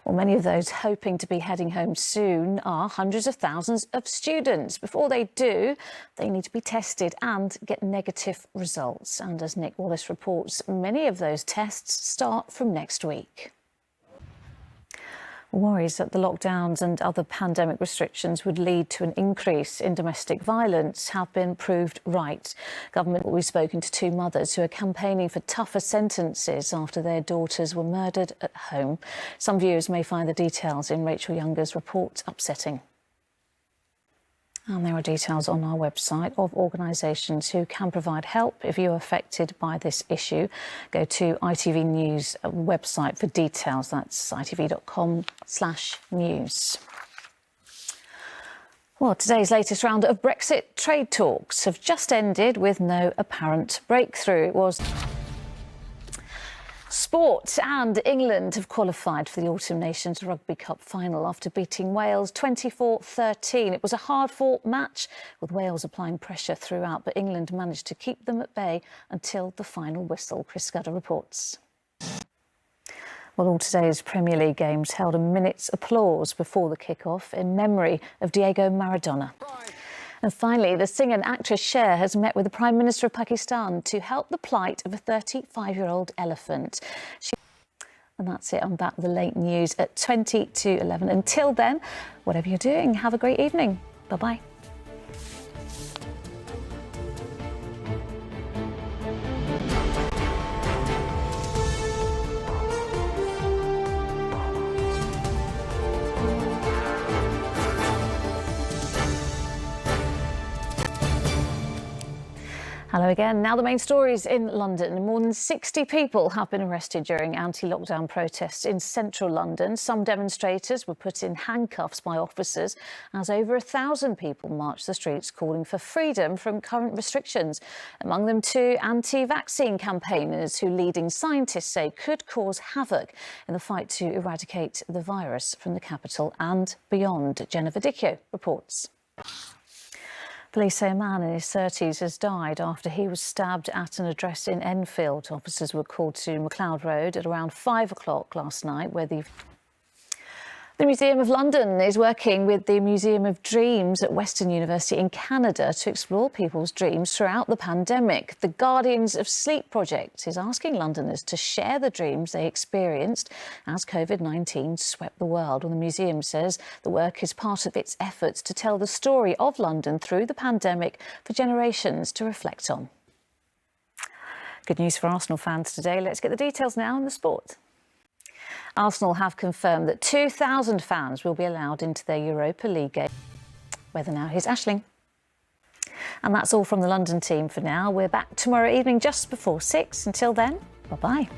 Well, many of those hoping to be heading home soon are hundreds of thousands of students. Before they do, they need to be tested and get negative results. And as Nick Wallace reports, many of those tests start from next week. Worries that the lockdowns and other pandemic restrictions would lead to an increase in domestic violence have been proved right. We've spoken to two mothers who are campaigning for tougher sentences after their daughters were murdered at home. Some viewers may find the details in Rachel Younger's report upsetting. And there are details on our website of organisations who can provide help if you're affected by this issue. Go to ITV News website for details. That's itv.com/news. Well, today's latest round of Brexit trade talks have just ended with no apparent breakthrough. It was sport, and England have qualified for the Autumn Nations Rugby Cup final after beating Wales 24-13. It was a hard-fought match, with Wales applying pressure throughout, but England managed to keep them at bay until the final whistle. Chris Scudder reports. Well, all today's Premier League games held a minute's applause before the kick-off in memory of Diego Maradona. And finally, the singer and actress Cher has met with the Prime Minister of Pakistan to help the plight of a 35-year-old elephant. And that's it. I'm back with the late news at 20 to 11. Until then, whatever you're doing, have a great evening. Bye-bye. Hello again. Now the main stories in London. More than 60 people have been arrested during anti-lockdown protests in central London. Some demonstrators were put in handcuffs by officers as over 1,000 people marched the streets calling for freedom from current restrictions. Among them, two anti-vaccine campaigners who leading scientists say could cause havoc in the fight to eradicate the virus from the capital and beyond. Jennifer Dicchio reports. Police say a man in his 30s has died after he was stabbed at an address in Enfield. Officers were called to MacLeod Road at around 5 o'clock last night, where the Museum of London is working with the Museum of Dreams at Western University in Canada to explore people's dreams throughout the pandemic. The Guardians of Sleep project is asking Londoners to share the dreams they experienced as COVID-19 swept the world. Well, the museum says the work is part of its efforts to tell the story of London through the pandemic for generations to reflect on. Good news for Arsenal fans today. Let's get the details now in the sport. Arsenal have confirmed that 2,000 fans will be allowed into their Europa League game. Weather now, here's Aisling. And that's all from the London team for now. We're back tomorrow evening just before 6. Until then, bye-bye.